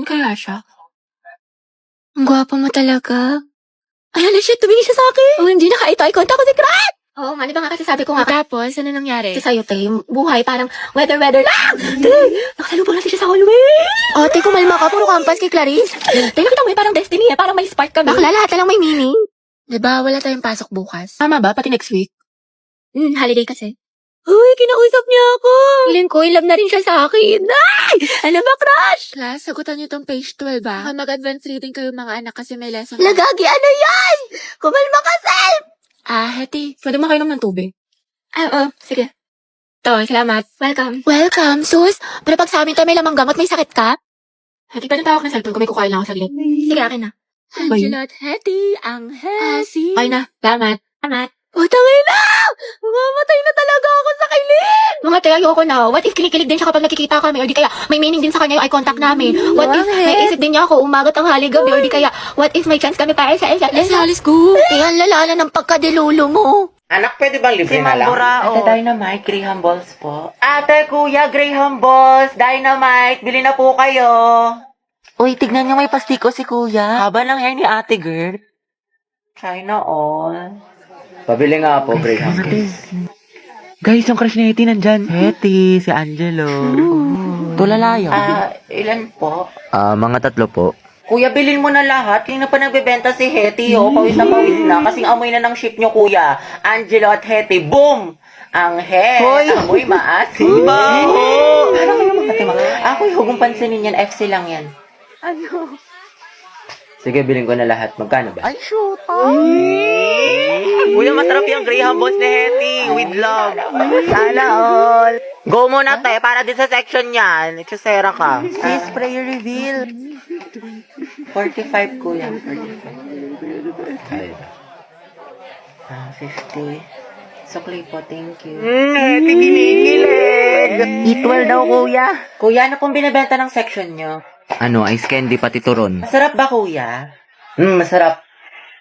Kaya siya? Ang gwapo mo talaga. Ay, ala siya, tumingin siya sa akin. Oh, hindi naka-eye contact ko si Crat. Oo nga, di ba nga kasi sabi ko nga. Tapos, ano nangyari? Kasi sa'yo, te, yung buhay parang weather lang. Te, nakasalubong natin siya sa hallway. Oh, te, kumalma ka, puro kampas kay Clarice. Te, nakita mo parang destiny parang may spark kami. Bakla, lahat na lang may meaning. Diba, wala tayong pasok bukas? Tama ba? Pati next week? Holiday kasi. Uy, kinausap niya ako. Feeling ko, love na rin siya sa akin. Ay! Ano ba, crush? Class, sagutan niyo tong page 12 ba? Mag-advance reading kayo mga anak kasi may lesson. Lagagi, ano yan? Kumalma ka, Sel! Heti, pwede makainom ng tubig. Oo, sige. To, salamat. Welcome, sus. Pero pag sa amin to may lamang gamot, may sakit ka? Heti, pwede tawag na cellphone kung may kukain lang ako saglit. Sige, akin na. Angela at Heti, ang Hesi. Ay na, salamat. Oh, tangin na! Mamatay na talaga ako sa kilig! Mga te, ayoko na. What if kinikilig din siya kapag nakikita kami? Or di kaya may meaning din sa kanya yung eye contact namin? What if may isip din niya ako umagat ang haligabi? Or di kaya, what if may chance kami para sa isa? Let's go. Ang lalala ng pagkadilulo mo. Anak, pwede bang libre na lang? Ate Dynamite, Graham Balls po. Ate, kuya, Graham Balls, Dynamite, bili na po kayo. Uy, tignan niyo may pastiko si kuya. Haba ng hair ni ate, girl. China all. Pabili nga po, Graham Balls. Guys, yung crush ni Hetty nandyan. Hetty, si Angelo. Tulala yun. Ilan po? Mga 3 po. Kuya, bilhin mo na lahat. Hindi na pa nagbebenta si Hetty, oh. Pawis na. Kasing amoy na ng ship nyo, kuya. Angelo at Hetty, boom! Ang Hoy! amoy maasim. Baho! Parang kayo magkatima. Ako, huwag mong pansinin yan. FC lang yan. Ano? Sige, bilhin ko na lahat. Magkano ba? Ay, shoot! Kuya, masarap yung Graham Balls ni Hetty. With love. Sana all. Go muna, te. Para din sa section yan. Exosera ka. Sis, prayer reveal. 45, kuya. 45. Ay. 50. Sukli po, thank you. Hetty, kinikilig. Equal daw, kuya. Kuya, ano pong binibenta ng section nyo? Ano, ice candy pati turon. Masarap ba, kuya? Masarap.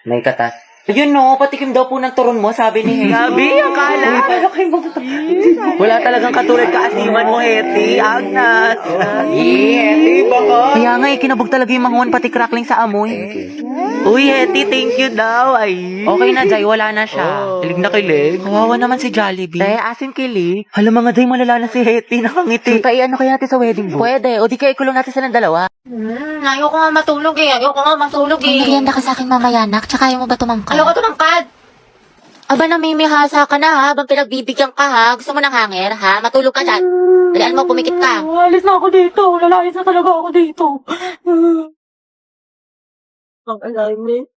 May katas. Yun no, patikim daw po ng turon mo, sabi ni Hetty. Gabi, akala. Uy, paano kayo Wala talagang katulad kaasiman mo, Hetty. Agnes. Hetty, baka. Kaya nga, kinabog talaga yung manguan pati crackling sa amoy. Uy, Hetty, thank you daw. Ay. Okay na, Jai, wala na siya. Kilig na kilig. Kawawa naman si Jollibee. Asin kilig. Hala mga Jai, malala na si Hetty. Nakangiti. Tay, ano kaya natin sa wedding booth? Pwede. O di kaya ikulong natin silang dalawa. Ayoko nga matulog eh. Merienda ka sa akin mamaya, nak. Tsaka ayaw mo ba tumangkad? Ayoko tumangkad. Aba, namimihasa ka na ha. Habang pinagbibigyan ka ha. Gusto mo ng hanger ha? Matulog ka dyan. Dalaan mo, pumikit ka. Alis na ako dito. Lalayas na talaga ako dito. Ang alignment.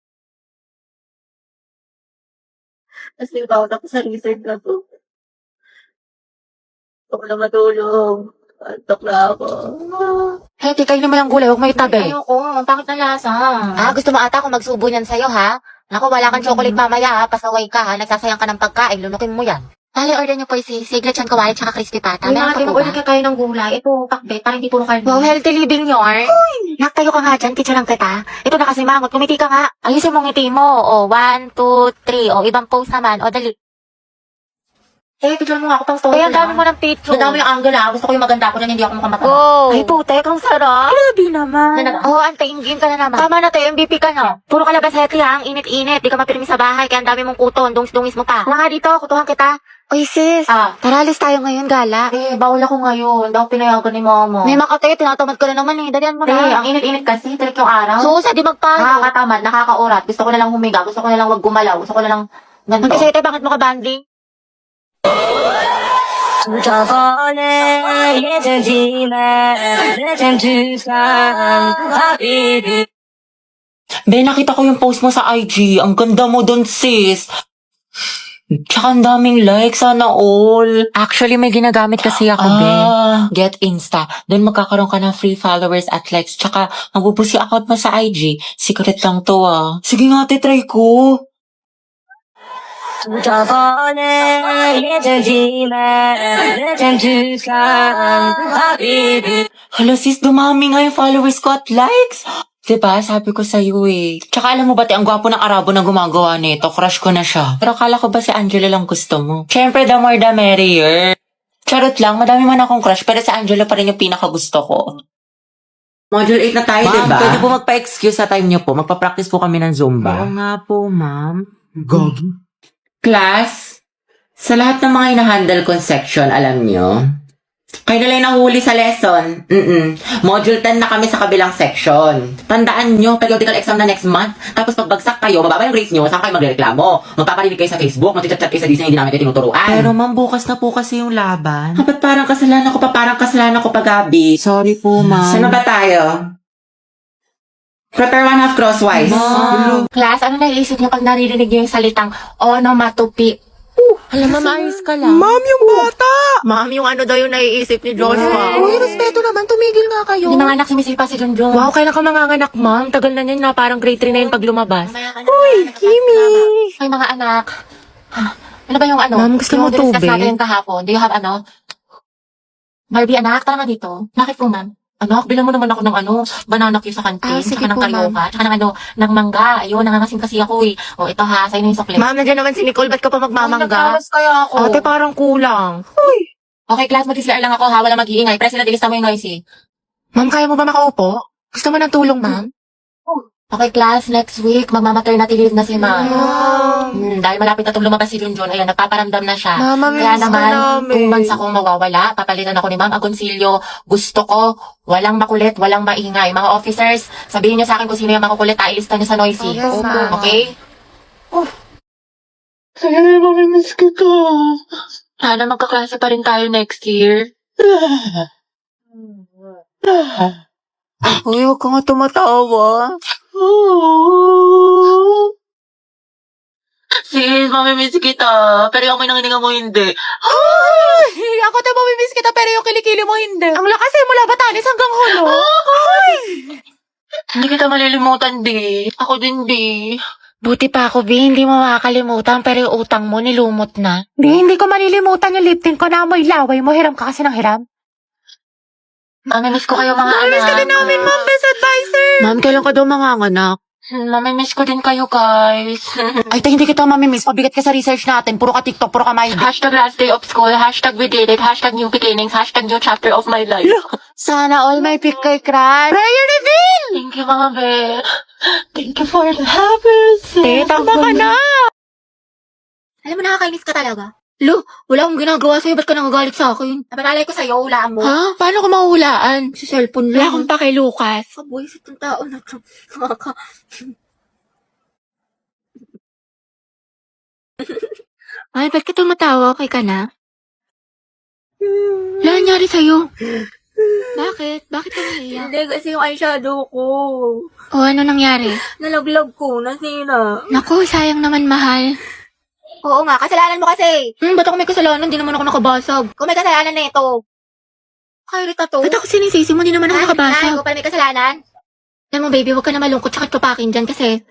Kasi bawat ako sa research na to. Gusto ko na matulog. Antok na ako. Heti, kayo naman ang gulay. Huwag may tabi. Ayoko, bakit na lasa? Gusto mo ata kung magsubo niyan sa'yo, ha? Naku, wala kang chocolate mamaya, ha? Pasaway ka, ha? Nagsasayang ka ng pagkain, lunukin mo yan. Dali, order niyo po si siglet chan kawali tsaka crispy pata. Meron pa po ba? tayo ng gulay. Ito, pakbe, para hindi puro karne. Wow, healthy living yarn. Nak, tayo ka nga dyan, kitsa lang kita. Ito na kasi mangot, kumiti ka nga. Ayusin mo ngiti mo. O, 1, 2, 3. O, ibang pose naman. O, dali. Picture mo nga ako pang story. Kaya ang dami mo ng picture. Ang dami yung angle, ha? Gusto ko yung maganda ko dyan, hindi ako mukhang mataba. Oh. Ay, putek, ang sarap. Grabe naman. Antayin game ka na naman. Tama na tayo, MVP ka na. Puro ka labasete ha, ang init-init. Di ka mapirmi sa bahay, kaya ang dami mong kuton. Dungis-dungis mo pa. Wala nga dito, kutuhan kita. Oy sis, tara alis tayo ngayon, gala. Bawal ako ngayon. Hindi ako pinayagan ni mama. May makatayo, tinatamad ka na naman eh. Dalian mo na. ang init-init kasi. Tarik yung araw. Susa, di magpayo. Nakakatamad, nakakaurat. Gusto ko na lang humiga. Gusto ko na lang wag gumalaw. Gusto ko na lang ganito. Mag-isete, bakit mo ka banding? Be, nakita ko yung post mo sa IG. Ang ganda mo dun, sis. Tsaka ang daming likes, sana all. Actually, may ginagamit kasi ako, Get Insta. Doon magkakaroon ka ng free followers at likes. Tsaka, magbubusi account mo sa IG. Secret lang to, Sige nga, try ko. Hala sis, dumami nga yung followers ko at likes. Diba? Sabi ko sa'yo eh. Tsaka alam mo ba, ang gwapo ng Arabo na gumagawa nito. Crush ko na siya. Pero akala ko ba si Angelo lang gusto mo? Siyempre, the more the merrier. Charot lang, madami man akong crush, pero si Angelo pa rin yung pinakagusto ko. Module 8 na tayo, Ma'am, diba? pwede po magpa-excuse sa time niyo po. Magpa-practice po kami ng Zumba. Oo nga po, ma'am. Gogi. Class, sa lahat ng mga hinahandle kong section, alam niyo, kayo na lang nahuli sa lesson. Module 10 na kami sa kabilang section. Tandaan nyo, periodical exam na next month. Tapos pagbagsak kayo, mababa yung grades nyo, saan kayo magreklamo? Magpaparinig kayo sa Facebook, magchat-chat kayo sa Disney, hindi namin kayo tinuturuan. Pero ma'am, bukas na po kasi yung laban. Ba't parang kasalanan ko pa, Gabi? Sorry po, ma'am. Saan na ba tayo? Prepare one half crosswise. Class, ano naiisip niyo pag naririnig niyo yung salitang onomatopoeia? Alam, ma'am, ayos ka lang. Ma'am, yung bata! Ma'am, yung ano daw yung naiisip ni Joshua. Uy, respeto naman. Tumigil nga kayo. Hindi nanganak sumisipa si Junjun. Wow, kailan ka manganganak, ma'am? Tagal na niyan na parang grade 3 na yun pag lumabas. Uy, Kimi! Ay, mga anak. Ano ba yung ano? Ma'am, gusto mo Yung tubig? natin kahapon. Do you have ano? Barbie, anak, tara nga dito. Bakit po, ma'am? Anak, bilang mo naman ako ng ano, banana cue sa kantin, Sige tsaka ng po, karyoka, tsaka ng ano, ng mangga. Ayun, nangangasim kasi ako eh. O, ito ha, sa'yo na yung sukli. Ma'am, nandiyan naman si Nicole. Ba't ka pa magmamangga? kaya ako. Ate, parang kulang. Okay, class, mag-isla lang ako ha, wala mag-iingay. President, ilista mo yung noisy. Ma'am, kaya mo ba makaupo? Gusto mo ng tulong, ma'am? Okay, class, next week, magmamaternity leave na si ma'am. Dahil malapit na itong lumabas si Junjun, ayan, nagpaparamdam na siya. Mama, Kaya miss ka naman, namin. 2 months akong mawawala. Papalitan ako ni Ma'am Agoncillo. Gusto ko, walang makulit, walang maingay. Mga officers, sabihin niyo sa akin kung sino yung makukulit, ilista niyo sa noisy. Yes, ma'am. Okay? Kaya mamimiss kita. Sana magkaklase pa rin tayo next year. Uy, huwag ka nga tumatawa. Sis, mamimiss kita. Pero yung may nangininga mo hindi. Ako tayo mamimiss kita pero yung kilikili mo hindi. Ang lakas eh, mula Batanes hanggang Hulo. Hindi kita malilimutan, di. Ako din, di. Buti pa ako, Bi. Hindi mo makakalimutan pero yung utang mo nilumot na. Hindi ko malilimutan yung lip tint ko na amoy laway mo. Hiram ka kasi ng hiram. Mamimiss ko kayo mga anak. Mamimiss ka din namin, ma'am. Best advisor. Ma'am, kailan ka daw manganganak? Mamimiss ko din kayo, guys. Ay, hindi kita mamimiss. Pabigat ka sa research natin. Puro ka TikTok, puro ka my Hashtag last day of school, hashtag we did it, hashtag new beginnings, hashtag new chapter of my life. Sana all may pick kay crush. Prayer reveal! Thank you, mga be. Thank you for the happiness. Tama ka na! Alam mo, nakakainis ka talaga. Lo, wala akong ginagawa sa'yo. Ba't ka nangagalit sa akin? Napanalay ko sa'yo, hulaan mo. Ha? Paano ko mahulaan? Sa cellphone Wala lang. akong pake, Lucas. Kabuisit ng tao na to. Ay, ba't ka tumatawa? Okay ka na? Wala nangyari sa'yo. Bakit? Bakit ka naiiyak? Hindi, kasi yung eyeshadow ko. O, ano nangyari? Nalaglag ko, nasira. Naku, sayang naman, mahal. Oo nga, kasalanan mo kasi. Ba't ako may kasalanan? Di naman ako nakabasag. Kung may kasalanan na ito. Kairita to. Ba't ako sinisisi mo? Di naman ako Ay, nakabasag. ko pala may kasalanan. Alam mo, baby, huwag ka na malungkot tsaka tupakin dyan kasi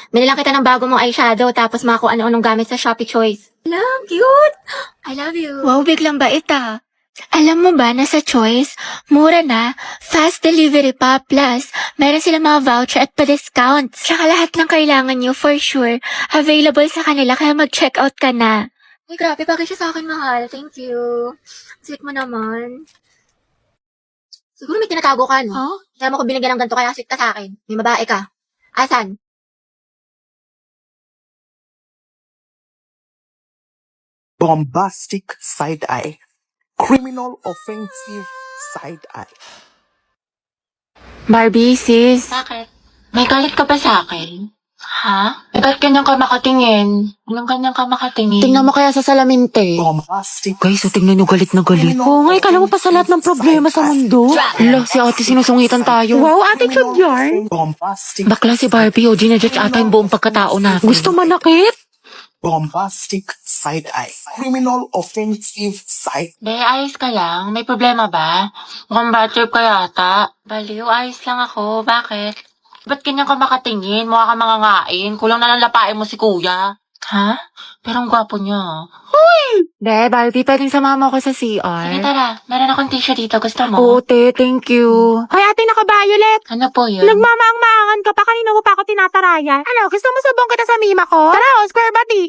Binilang kita ng bago mong eyeshadow tapos mga kung ano-anong gamit sa Shopee Choice. Lang, cute! I love you. wow, biglang bait ah. Alam mo ba na sa Choice, mura na, fast delivery pa, plus meron silang mga voucher at pa-discounts. Tsaka lahat ng kailangan nyo, for sure, available sa kanila kaya mag-check out ka na. Uy, grabe, bagay siya sa akin, mahal. Thank you. Sweet mo naman. Siguro may tinatago ka, no? Huh? Kaya mo ko binigyan ng ganito kaya sweet ka sa akin. May babae ka. Asan? Bombastic side eye. Criminal offensive side eye. Barbie, sis. Bakit? May galit ka ba sa akin? Ha? Ba't ganyan ka makatingin? Anong ganyan ka makatingin? Tingnan mo kaya sa salamin, te. Bombastic. Guys, so tingnan nyo galit na galit. Oo nga, kala mo pa sa lahat ng problema sa mundo. Hala, si ate sinusungitan tayo. Wow, ate chub yarn. Bombastic. Bakla si Barbie, o ginajudge ata yung buong pagkatao natin. Gusto manakit? Bombastic side eye. Criminal offensive side. Be, ayos ka lang. May problema ba? Mukhang bad trip ka yata. Baliw, ayos lang ako. Bakit? Ba't ganyan ka makatingin? Mukha ka mangangain. Kulang na lang lapain mo si kuya. Ha? Pero ang gwapo niya. Be, Barbie, pwedeng samahan mo ako sa CR. Sige, tara. Meron akong tissue dito. Gusto mo? Oo, te, thank you. Hoy, ate, naka-violet. Ano po yun? Nagmamaang-maangan ka pa. Kanina mo pa ako tinatarayan. Ano, gusto mo sabong kita sa mima ko? Tara, square body.